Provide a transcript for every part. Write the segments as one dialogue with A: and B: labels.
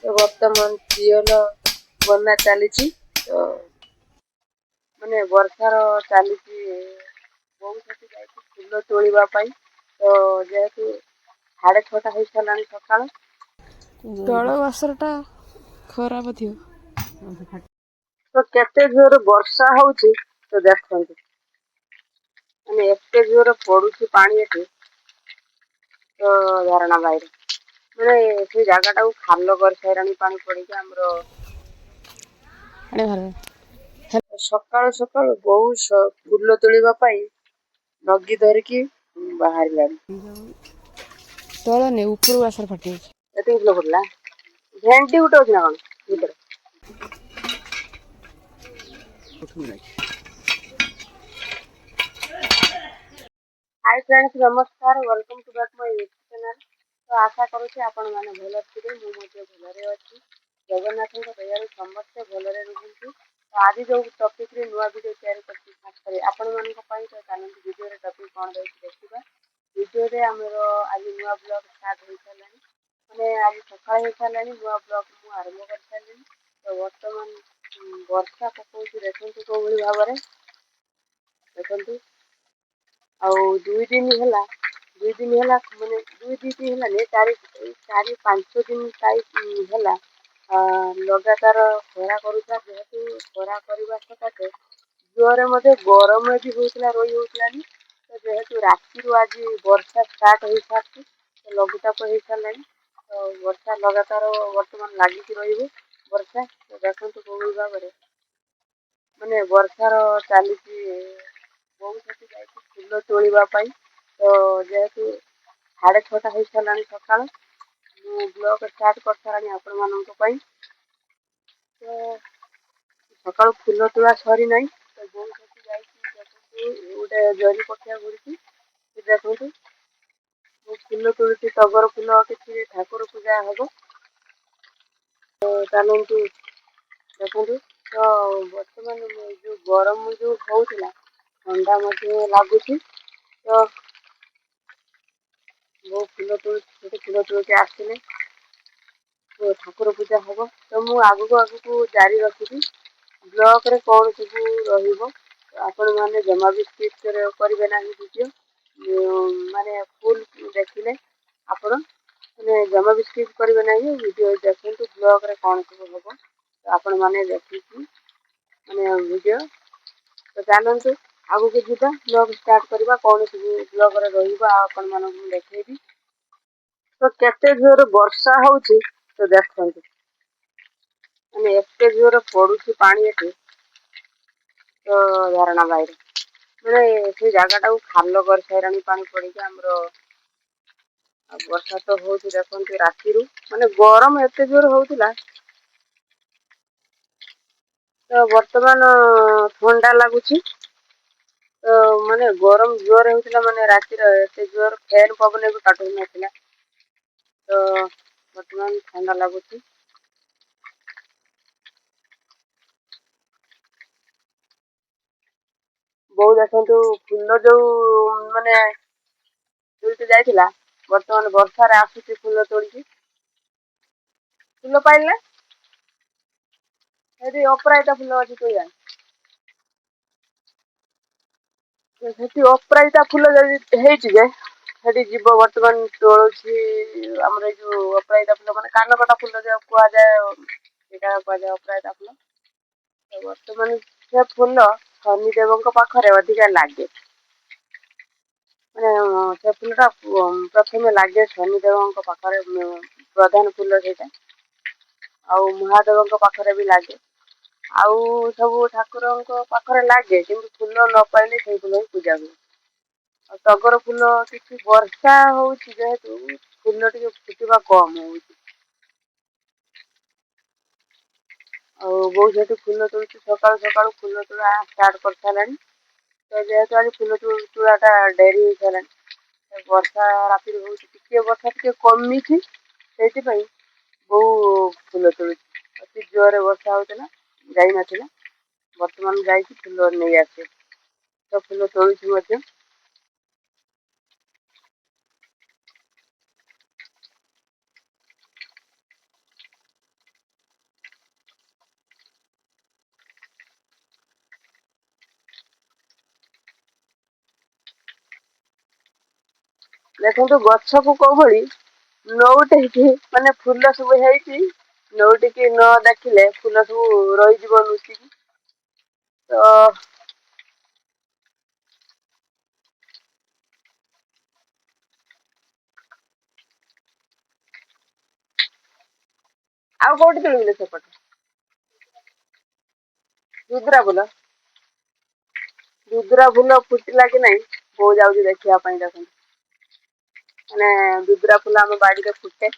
A: तो बर्तमान टियल बना चली तो माने वर्षार चली बहुत फुल तोड़ापी तो जेहेतु 6:30 हो सारा सका
B: तल बासरटा खराब थी
A: तो केते जोर वर्षा होउची तो देखते माने एते जोर पड़ुची पानी एठी तो धारणा बाहर मैंने से जगटा को खाल कर सारा पानी पड़ी सकाल सकाल बहु फुल तोड़ापी नगी धरिकी बाहर
B: तल नहीं ऊपर बासर फाटी
A: एत फुल फुटला भेंटी गुटे अच्छी ना कौन भर हाय फ्रेंड्स नमस्कार welcome to back my YouTube channel तो आशा करुँच आपण मैंने भल थे मुझे भलरे अच्छी जगन्नाथ दया समस्ते भलरे रुहतु तो आज जो टपिक नुआ भिडियो तैयारी करती खास कर आपण मान तो चलते भिडियो टपिक कौन रही देखा भिडियो आमर आज नुआ ब्लॉग स्टार्ट हो सारा मैंने आज सकाल हो सारा नुआ ब्लॉग मुझे आरंभ कर सारे तो बर्तमान वर्षा पकाऊँ देखते कौ भाव में देखु आउ 2 दिन है माने 2 दिन है चार 5 दिन टाइप है लगातार खरा करूला जेहेतु खरा करने सकाशे जोरे मध्य गरम भी होता रही होती तो जेहेतु राति आज वर्षा स्टार्ट हो सारी तो लघुचाप हो सारा तो वर्षा लगातार बर्तमान लगिक वर्षा तो देखो कौ भाव में माने वर्षार चली बहुत फुल तोड़ापी तो जेहेतु 6:30 हो सारा सका ब्लॉग स्टार्ट कर सारा आपण मान तो सका फुल तोड़ा सरी ना तो बहुत गोटे जरी पटिया घुरी देखु फुल तोड़ी टगर फुल किसी ठाकुर पूजा हम तो चलतु देखु तो बर्तमान जो गरम जो होता ठंडा लगुच तो वो फुल तोड़ फुल तोड़ आसने तो ठाकुर पूजा हम तो मुझे आगू जारी रखी ब्लॉग रे कौन सब आपण मैंने जमा भी स्किप करेंगे ना वीडियो माने फुल देखिले आपण मैंने जमा भी स्किप करेंगे ना वीडियो देखते ब्लॉग रे कौन सब हम तो आपण मैंने देखिए मैंने वीडियो तो चलते आगू के जीवा ब्लॉग स्टार्ट करवा कौन सब ब्लॉग रे आपण मान देखी तो केते जोर वर्षा होउची तो देखते माने एते जोर पड़ुची पानी एठी तो धारणा बाहर मैंने से जगटा को खाल कर सारा पानी पड़ी वर्षा तो हो देखते राति माने गरम एत जोर होता तो बर्तमान ठंडा लगुच तो माने गरम जोर होता माने रातिर एत जोर फैन पवन भी काटू ना तो बर्तमान ठंडा लगुच बहुत देखु फुल जो माने जाइला बर्तमान वर्षा आसुची फुल तोड़ी फुल पाइले अपराजिता फुल अच्छी तो अपराजिता फुल जदि जीव बर्तमान तुलसी आम जो अपराजिता फुल मैंने कानकटा फुल जो कहुए अपराजिता फुल तो बर्तमान से फुल शनिदेव पाखे अधिका लगे मैंने से फुलटा प्रथम लगे शनिदेव पाखे प्रधान फुल से महादेव पाखे भी लगे आउ सब ठाकुर पाखे लगे कि फुल न पाइले से फुल ही पूजा हुए टगर फुल किसी वर्षा होहेतु फुल टे फुटवा कम हो बहुत फुल तोड़ सका सका फुल तोड़ा स्टार्ट कर सारा तो जेहेतु आज फुल तोड़ाटा डेरी हो सारा वर्षा राति हो वर्षा टे कमी से बहु फुल तोड़ अति जोर वर्षा होता जाई ना बर्तमान जा फुल नहीं आसे तो फुल तोड़ू ଦେଖନ୍ତୁ ଗଛକୁ କୋଉଭଳି ନଉଟେଇକି ମାନେ ଫୁଲ ସବୁ ହେଇଛି, ନଉଟିକି ନ ଦେଖିଲେ ଫୁଲ ସବୁ ରହିଯିବ ଲୁଚିକି। ତ ଆଉ କୋଉଠି ତୋଳିଲେ ସେପଟେ? ଦୁଦୁରା ଫୁଲ, ଦୁଦୁରା ଫୁଲ ଫୁଟିଲା କି ନାଇଁ ବୋଉ ଯାଉଛି ଦେଖିବା ପାଇଁ। ଦେଖନ୍ତୁ ମାନେ ଦୁଦୁରା ଫୁଲ ଆମ ବାଡିରେ ଫୁଟେ।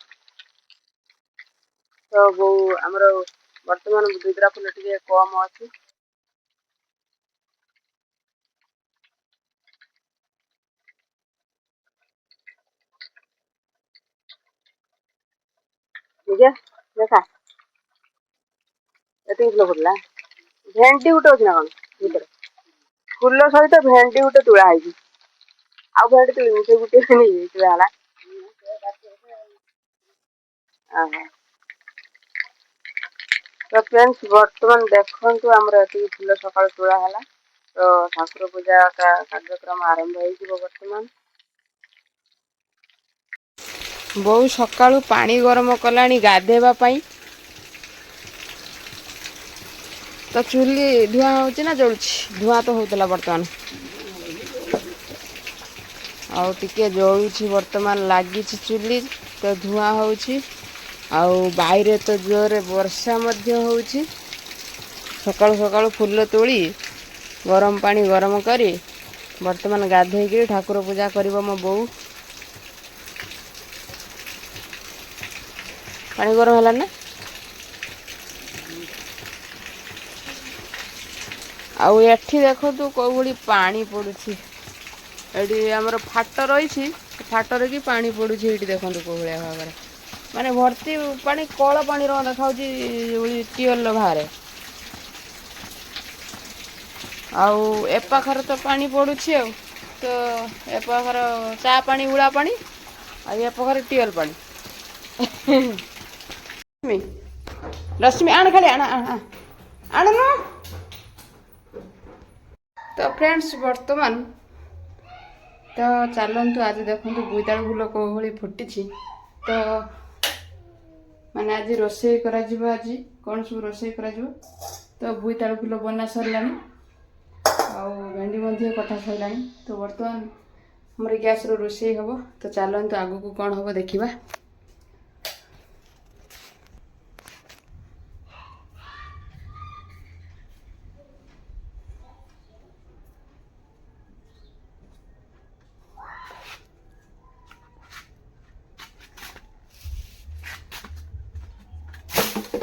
A: ତ ବୋଉ ଆମର ବର୍ତ୍ତମାନ ଦୁଦୁରା ଫୁଲ ଟିକେ କମ ଅଛି। ନିଜେ ଦେଖା ଏତିକି ଫୁଲ ଫୁଟିଲା। ଭେଣ୍ଡି ଗୋଟେ ଅଛି ନା କଣ ଭିତରେ? ଫୁଲ ସହିତ ଭେଣ୍ଡି ଗୋଟେ ତୁଳା ହେଇଛି। ଆଉ ଭେଣ୍ଡି ତୁଳିନି, ସେ ଗୋଟେ ତୁଳା ହେଲା। ଓହୋ। ତ ଫ୍ରେଣ୍ଡସ୍ ବର୍ତ୍ତମାନ ଦେଖନ୍ତୁ ଆମର ଏତିକି ଫୁଲ ସକାଳୁ ତୋଳା ହେଲା। ତ ଠାକୁର ପୂଜା କାର୍ଯ୍ୟକ୍ରମ ଆରମ୍ଭ ହେଇଯିବ ବର୍ତ୍ତମାନ।
B: ବୋଉ ସକାଳୁ ପାଣି ଗରମ କଲାଣି ଗାଧେଇବା ପାଇଁ। ତ ଚୁଲି ଧୂଆଁ ହେଉଛି ନା ଜଳୁଛି? ଧୂଆଁ ତ ହେଉଥିଲା ବର୍ତ୍ତମାନ, ଆଉ ଟିକେ ଜଳୁଛି। ବର୍ତ୍ତମାନ ଲାଗିଛି ଚୁଲି, ତ ଧୂଆଁ ହେଉଛି। ଆଉ ବାଇରେ ତ ଜୋରରେ ବର୍ଷା ମଧ୍ୟ ହେଉଛି। ସକାଳୁ ସକାଳୁ ଫୁଲ ତୋଳି ଗରମ ପାଣି ଗରମ କରି ବର୍ତ୍ତମାନ ଗାଧେଇକି ଠାକୁର ପୂଜା କରିବ ମୋ ବୋଉ। ପାଣି ଗରମ ହେଲାଣି ନା? ଆଉ ଏଠି ଦେଖନ୍ତୁ କୋଉଭଳି ପାଣି ପଡ଼ୁଛି। ଏଠି ଆମର ଫାଟ ରହିଛି, ଫାଟରେ କି ପାଣି ପଡ଼ୁଛି। ଏଇଠି ଦେଖନ୍ତୁ କୋଉ ଭଳିଆ ଭାବରେ ମାନେ ଭର୍ତ୍ତି ପାଣି, କଳ ପାଣିର ଦେଖାଉଛି ଟିଅଲର ବାହାରେ। ଆଉ ଏ ପାଖରେ ତ ପାଣି ପଡ଼ୁଛି। ଆଉ ତ ଏ ପାଖର ଚା ପାଣି, ଉଳା ପାଣି, ଆଉ ଏ ପାଖରେ ଟିଅଲ ପାଣି। ରଶ୍ମି ଆଣ ଖାଲି ଆଣ ଆଣୁନୁ। ତ ଫ୍ରେଣ୍ଡସ୍ ବର୍ତ୍ତମାନ ତ ଚାଲନ୍ତୁ ଆଜି ଦେଖନ୍ତୁ ବୋଇତାଳୁ ଫୁଲ କୋଉ ଭଳି ଫୁଟିଛି। ତ ମାନେ ଆଜି ରୋଷେଇ କରାଯିବ। ଆଜି କ'ଣ ସବୁ ରୋଷେଇ କରାଯିବ? ତ ବୋଇତାଳୁ ଫୁଲ ବନା ସରିଲାଣି, ଆଉ ଭେଣ୍ଡି ମଧ୍ୟ କଟା ସରିଲାଣି। ତ ବର୍ତ୍ତମାନ ଆମର ଗ୍ୟାସ୍ରେ ରୋଷେଇ ହେବ। ତ ଚାଲନ୍ତୁ ଆଗକୁ କ'ଣ ହେବ ଦେଖିବା।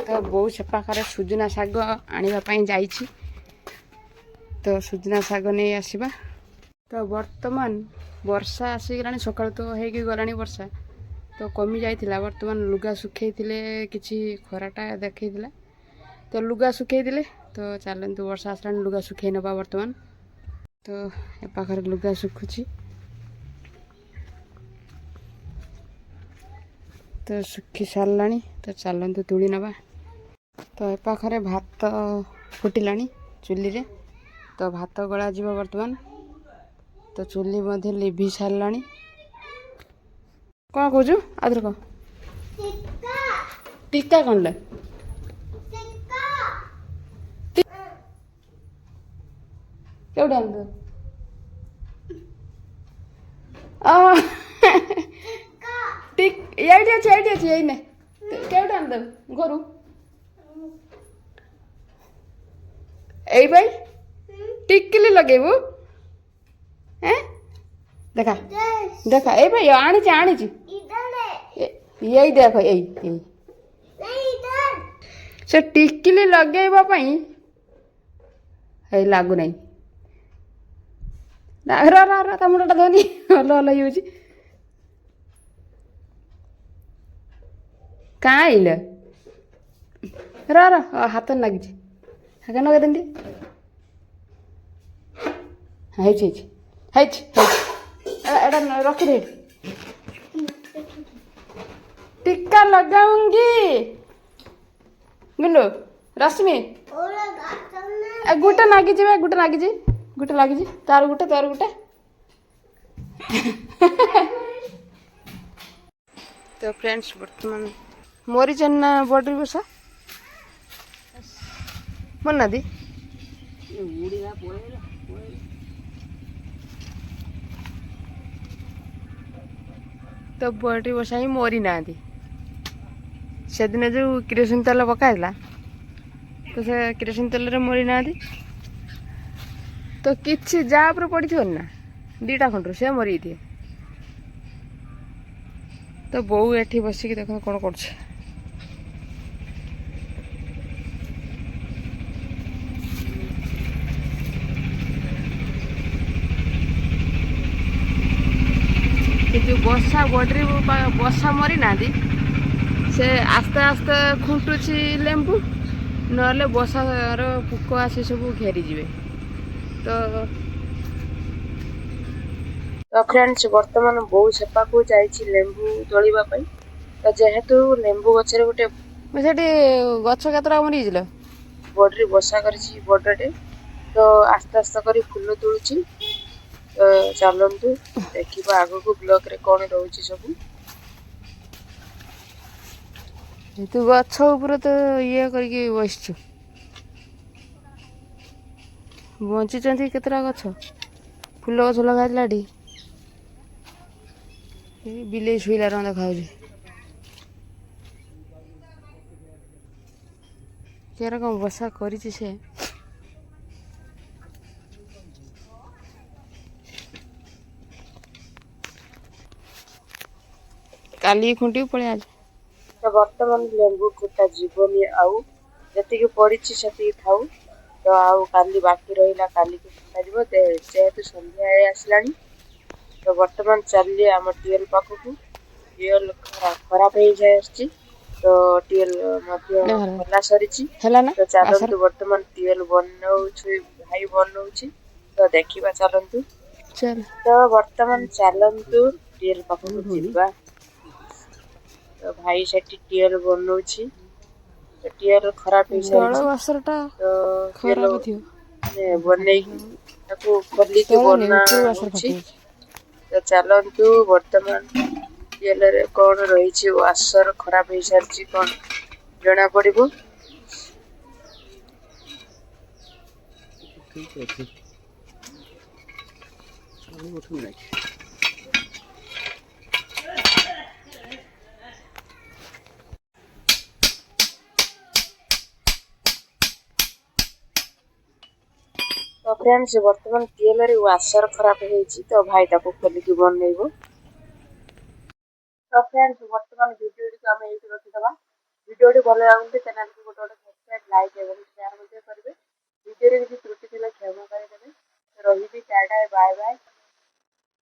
B: ତ ବୋଉ ସେ ପାଖରେ ସୁଜନା ଶାଗ ଆଣିବା ପାଇଁ ଯାଇଛି। ତ ସୁଜନା ଶାଗ ନେଇ ଆସିବା। ତ ବର୍ତ୍ତମାନ ବର୍ଷା ଆସିଗଲାଣି, ସକାଳୁ ତ ହେଇକି ଗଲାଣି ବର୍ଷା। ତ କମି ଯାଇଥିଲା। ବର୍ତ୍ତମାନ ଲୁଗା ଶୁଖେଇଥିଲେ, କିଛି ଖରାଟା ଦେଖେଇଥିଲା, ତ ଲୁଗା ଶୁଖେଇଥିଲେ। ତ ଚାଲନ୍ତୁ ବର୍ଷା ଆସିଲାଣି, ଲୁଗା ଶୁଖେଇ ନେବା ବର୍ତ୍ତମାନ। ତ ଏ ପାଖରେ ଲୁଗା ଶୁଖୁଛି। ତ ଶୁଖି ସାରିଲାଣି, ତ ଚାଲନ୍ତୁ ତୁଳି ନେବା। ତ ଏ ପାଖରେ ଭାତ ଫୁଟିଲାଣି ଚୁଲିରେ, ତ ଭାତ ଗଳାଯିବ ବର୍ତ୍ତମାନ। ତ ଚୁଲି ମଧ୍ୟ ଲିଭି ସାରିଲାଣି। କ'ଣ କହୁଛୁ? ଆଉଥରେ କହ। ଟୀକା କ'ଣଟା? କେଉଁଠି ଆଣିଲୁ? ଏଇଠି ଅଛି, ଏଇଠି ଅଛି, ଏଇନେ। କେଉଁଠି ଆଣିଦେବୁ? ଘରୁ ଏଇ ପାଇଁ ଟିକିଲି ଲଗେଇବୁ। ଦେଖା ଦେଖା, ଏଇ ଭାଇ ଆଣିଛି ଆଣିଛି। ଏଇ ଦେଖ, ଏଇ ସେ ଟିକିଲି ଲଗେଇବା ପାଇଁ ଏଇ ଲାଗୁନାହିଁ। ତା ମୁଣ୍ଡଟା ଧୋନି, ହଲ ହଲ ହେଇଯାଉଛି। କାଁ ଆଇଲ? ହାତରେ ଲାଗିଛି। ହାତ ଲଗେଇ ଦିଅନ୍ତି। ହେଇଛି ହେଇଛି ହେଇଛି ହେଇଛି। ଏଇଟା ରଖିଦେ। ଟିକା ଲଗାଉଙ୍ଗି ଗୁଣ୍ଡୁ ରଶ୍ମି ଗୋଟେ ଲାଗିଛି, ଗୋଟେ ଲାଗିଛି, ଗୋଟେ ଲାଗିଛି। ତାର ଗୋଟେ ତ ଫ୍ରେଣ୍ଡସ୍ ବର୍ତ୍ତମାନ ମରିଚନ୍ ନା ବଡ୍ରି ବସା ମନାଦି ତ ବଡ୍ରି ବସା ହିଁ ମରି ନାହାନ୍ତି। ସେଦିନ ଯେଉଁ କିରୋସିନ ତେଲ ପକା ହେଇଥିଲା ତ ସେ କିରୋସିନ ତେଲରେ ମରି ନାହାନ୍ତି। ତ କିଛି ଯାହା ଉପରେ ପଡ଼ିଥିବନି ନା ଦୁଇଟା ଖଣ୍ଡରୁ ସେ ମରିଯାଇଥିବେ। ତ ବୋଉ ଏଠି ବସିକି ଦେଖ କ'ଣ କରୁଛି। କିନ୍ତୁ ବସା ବଡ୍ରି ବସା ମରିନାହାନ୍ତି। ସେ ଆସ୍ତେ ଆସ୍ତେ ଖୁଣ୍ଟୁଛି ଲେମ୍ବୁ, ନହେଲେ ବସାର ପୋକ ଆସି ସବୁ ଘେରିଯିବେ। ତ ଫ୍ରେଣ୍ଡସ୍ ବର୍ତ୍ତମାନ ବୋଉ ସେପାକୁ ଯାଇଛି ଲେମ୍ବୁ ତୋଳିବା ପାଇଁ। ତ ଯେହେତୁ ଲେମ୍ବୁ ଗଛରେ ଗୋଟେ ସେଠି ଗଛ କେତେଟା ମରିଯାଇଥିଲା ବଡ୍ରି ବସା କରିଛି ବଡ଼ଟେ, ତ ଆସ୍ତେ ଆସ୍ତେ କରି ଫୁଲ ତୋଳୁଛି। ତ ଚାଲନ୍ତୁ ଦେଖିବା ଆଗକୁ ବ୍ଲକରେ କ'ଣ ରହୁଛି ସବୁ। ତୁ ଗଛ ଉପରେ ତ ଇଏ କରିକି ବସିଛୁ। ବଞ୍ଚିଛନ୍ତି କେତେଟା ଗଛ, ଫୁଲ ଗଛ ଲଗାଇଥିଲା ଏଠି। ବିଲେଇ ଶୋଇଲା ରଙ୍ଗ ଦେଖାଯାଉଛି। କେରେ କ'ଣ ବସା କରିଛି ସେ। କାଲି ଖୁଣ୍ଟିକି ପଳେଇ ଆସ। ତ ବର୍ତ୍ତମାନ ଲେମ୍ବୁ ଖୁଟା ଯିବନି, ଆଉ ଯେତିକି ପଡ଼ିଛି ସେତିକି ଥାଉ। ତ ଆଉ କାଲି ବାକି ରହିଲା, କାଲିକି ଖୁଟାଯିବ। ଯେହେତୁ ସନ୍ଧ୍ୟା ହେଇ ଆସିଲାଣି, ତ ବର୍ତ୍ତମାନ ଚାଲିଲି ଆମ ଟିଏଲ୍ ପାଖକୁ। ଟିଏଲ୍ ଖରାପ ହେଇଯାଇ ଆସିଛି, ତ ଟିଏଲ୍ ମଧ୍ୟ ଖୋଲା ସରିଛି। ତ ଚାଲନ୍ତୁ ବର୍ତ୍ତମାନ ଟିଏଲ୍ ବନଉଛି, ଭାଇ ବନଉଛି, ତ ଦେଖିବା ଚାଲନ୍ତୁ। ତ ବର୍ତ୍ତମାନ ଚାଲନ୍ତୁ ଟିଏଲ୍ ପାଖକୁ ଯିବା। ତ ଭାଇ ସେଠି ଟିଏଲ୍ ବନଉଛି। ତ ଟିଏଲ୍ ଖରାପ ହେଇସାରିଛି, ତ ଟିଏଲ୍ ବନେଇକି ତାକୁ ଖୋଲିକି ବନା ହଉଛି। ତ ଚାଲନ୍ତୁ ବର୍ତ୍ତମାନ ଟିଏଲରେ କ'ଣ ରହିଛି, ୱାସର ଖରାପ ହେଇସାରିଛି କ'ଣ ଜଣା ପଡ଼ିବ। ତ ଫ୍ରେଣ୍ଡସ୍ ବର୍ତ୍ତମାନ ଟିଏଲରେ ୱାସର ଖରାପ ହେଇଛି, ତ ଭାଇ ତାକୁ ଖୋଲିକି ବନେଇବ। ତ ଫ୍ରେଣ୍ଡସ୍ ବର୍ତ୍ତମାନ ଭିଡ଼ିଓଟିକୁ ଆମେ ଏଇଠି ରଖିଦେବା। ଭିଡ଼ିଓଟି ଭଲ ଲାଗୁଛି ଚ୍ୟାନେଲକୁ ଗୋଟେ ସବସ୍କ୍ରାଇବ୍, ଲାଇକ୍ ଏବଂ ସେୟାର ମଧ୍ୟ କରିବେ। ଭିଡ଼ିଓରେ କିଛି ତ୍ରୁଟି ଥିଲେ କ୍ଷମା କରିଦେବେ। ରହିବି, ଟାଟା, ବାଏ ବାଏ।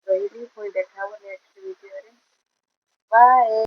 B: ରହିବି, ପୁଣି ଦେଖା ହବ ନେକ୍ସଟ ଭିଡ଼ିଓରେ। ବାଏ।